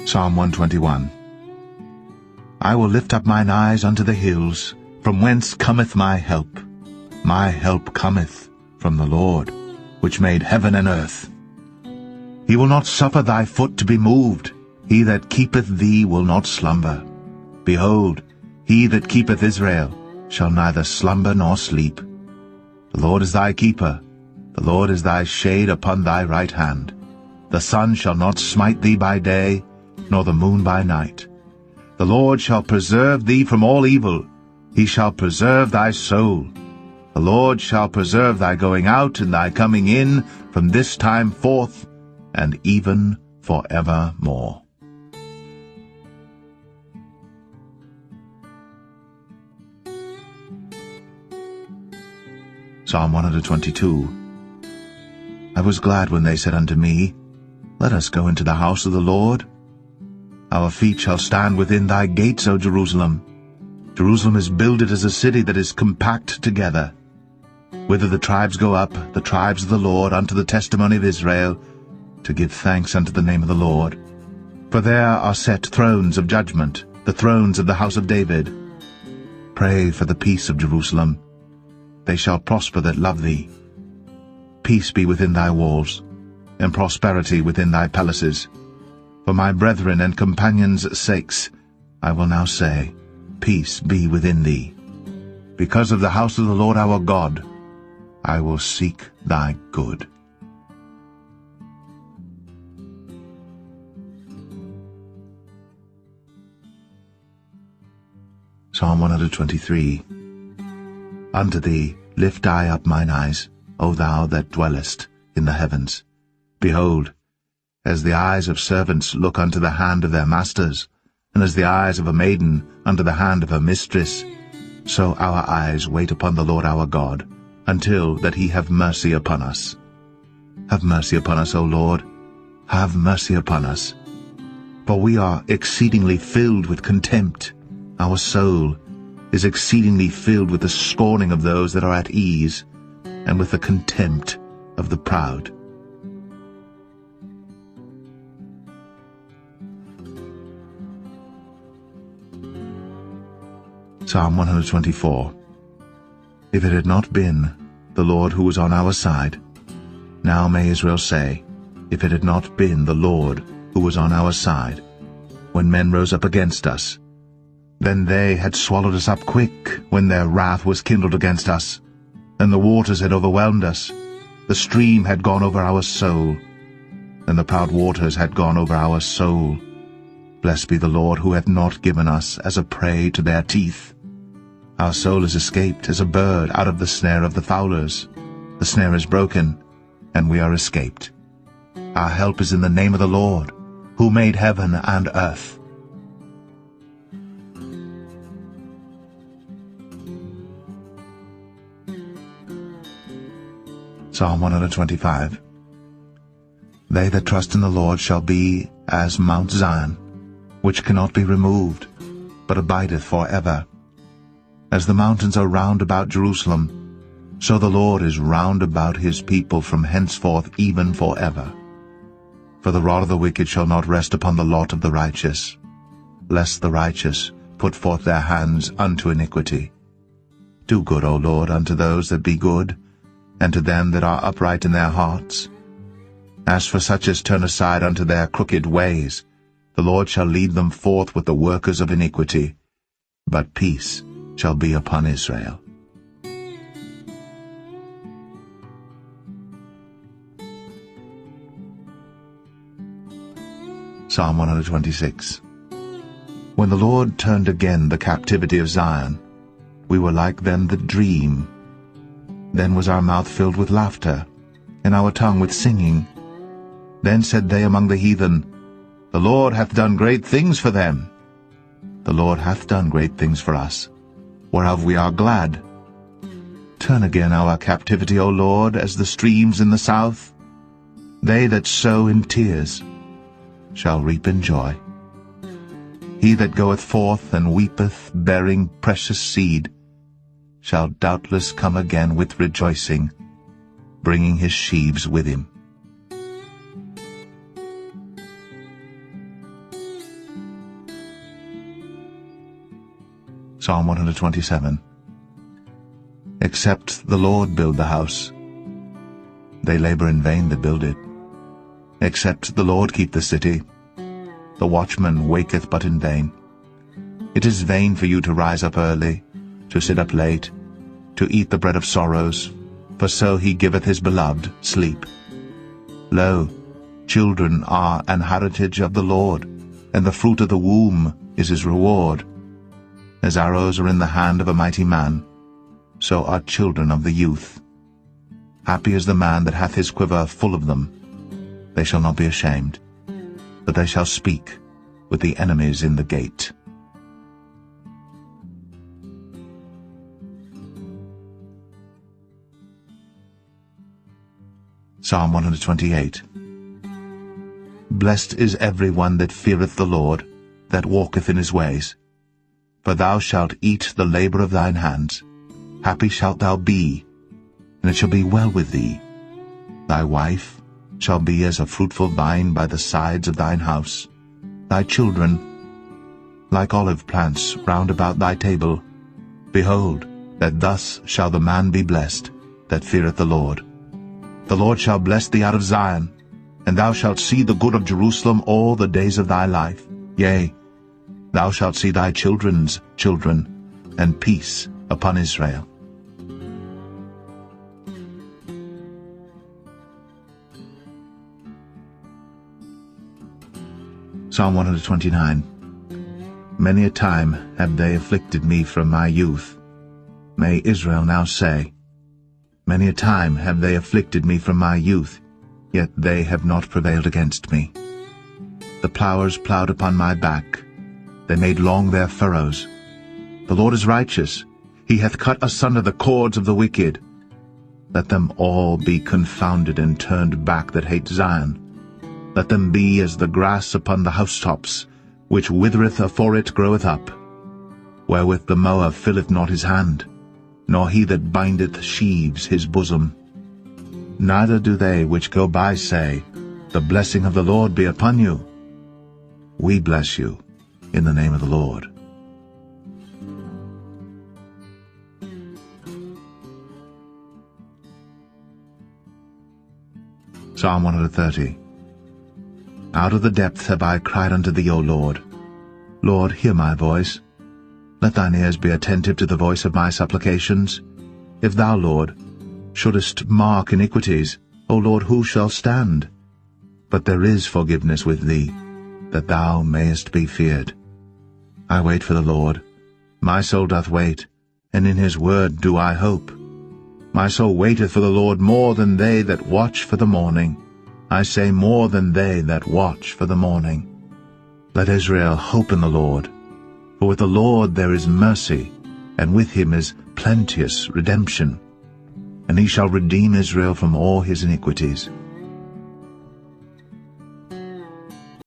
Psalm 121. I will lift up mine eyes unto the hills, from whence cometh my help. My help cometh from the Lord, which made heaven and earth. He will not suffer thy foot to be moved. He that keepeth thee will not slumber. Behold, he that keepeth Israel shall neither slumber nor sleep. The Lord is thy keeper. The Lord is thy shade upon thy right hand. The sun shall not smite thee by day, nor the moon by night. The Lord shall preserve thee from all evil. He shall preserve thy soul. The Lord shall preserve thy going out and thy coming in from this time forth, and even forevermore. Psalm 122. I was glad when they said unto me, Let us go into the house of the Lord. Our feet shall stand within thy gates, O Jerusalem. Jerusalem is builded as a city that is compact together. Whither the tribes go up, the tribes of the Lord, unto the testimony of Israel, to give thanks unto the name of the Lord. For there are set thrones of judgment, the thrones of the house of David. Pray for the peace of Jerusalem. They shall prosper that love thee. Peace be within thy walls, and prosperity within thy palaces. For my brethren and companions' sakes, I will now say, Peace be within thee. Because of the house of the Lord our God, I will seek thy good. Psalm 123. Unto thee lift I up mine eyes, O thou that dwellest in the heavens. Behold, as the eyes of servants look unto the hand of their masters, and as the eyes of a maiden unto the hand of her mistress, so our eyes wait upon the Lord our God, until that he have mercy upon us. Have mercy upon us, O Lord, have mercy upon us. For we are exceedingly filled with contempt. Our soul is exceedingly filled with the scorning of those that are at ease, and with the contempt of the proud. Psalm 124. If it had not been the Lord who was on our side, now may Israel say, if it had not been the Lord who was on our side, when men rose up against us, then they had swallowed us up quick, when their wrath was kindled against us, and the waters had overwhelmed us. The stream had gone over our soul, and the proud waters had gone over our soul. Blessed be the Lord, who hath not given us as a prey to their teeth. Our soul is escaped as a bird out of the snare of the fowlers. The snare is broken, and we are escaped. Our help is in the name of the Lord, who made heaven and earth. Psalm 125. They that trust in the Lord shall be as Mount Zion, which cannot be removed, but abideth for ever. As the mountains are round about Jerusalem, so the Lord is round about his people from henceforth even for ever. For the rod of the wicked shall not rest upon the lot of the righteous, lest the righteous put forth their hands unto iniquity. Do good, O Lord, unto those that be good, and to them that are upright in their hearts. As for such as turn aside unto their crooked ways, the Lord shall lead them forth with the workers of iniquity, but peace shall be upon Israel. Psalm 126. When the Lord turned again the captivity of Zion, we were like them that dream. Then was our mouth filled with laughter, and our tongue with singing. Then said they among the heathen, The Lord hath done great things for them. The Lord hath done great things for us, whereof we are glad. Turn again our captivity, O Lord, as the streams in the south. They that sow in tears shall reap in joy. He that goeth forth and weepeth, bearing precious seed, shall doubtless come again with rejoicing, bringing his sheaves with him. Psalm 127. Except the Lord build the house, they labor in vain that build it. Except the Lord keep the city, the watchman waketh but in vain. It is vain for you to rise up early, to sit up late, to eat the bread of sorrows, for so he giveth his beloved sleep. Lo, children are an heritage of the Lord, and the fruit of the womb is his reward. As arrows are in the hand of a mighty man, so are children of the youth. Happy is the man that hath his quiver full of them. They shall not be ashamed, but they shall speak with the enemies in the gate. Psalm 128. Blessed is every one that feareth the Lord, that walketh in his ways. For thou shalt eat the labour of thine hands. Happy shalt thou be, and it shall be well with thee. Thy wife shall be as a fruitful vine by the sides of thine house. Thy children like olive plants round about thy table. Behold, that thus shall the man be blessed that feareth the Lord. The Lord shall bless thee out of Zion, and thou shalt see the good of Jerusalem all the days of thy life. Yea, thou shalt see thy children's children, and peace upon Israel. Psalm 129. Many a time have they afflicted me from my youth. May Israel now say, Many a time have they afflicted me from my youth, yet they have not prevailed against me. The plowers plowed upon my back, they made long their furrows. The Lord is righteous, he hath cut asunder the cords of the wicked. Let them all be confounded and turned back that hate Zion. Let them be as the grass upon the housetops, which withereth afore it groweth up, wherewith the mower filleth not his hand, nor he that bindeth sheaves his bosom. Neither do they which go by say, The blessing of the Lord be upon you. We bless you in the name of the Lord. Psalm 130. Out of the depth have I cried unto thee, O Lord. Lord, hear my voice. Let thine ears be attentive to the voice of my supplications. If thou, Lord, shouldest mark iniquities, O Lord, who shall stand? But there is forgiveness with thee, that thou mayest be feared. I wait for the Lord. My soul doth wait, and in his word do I hope. My soul waiteth for the Lord more than they that watch for the morning. I say more than they that watch for the morning. Let Israel hope in the Lord. For with the Lord there is mercy, and with him is plenteous redemption. And he shall redeem Israel from all his iniquities.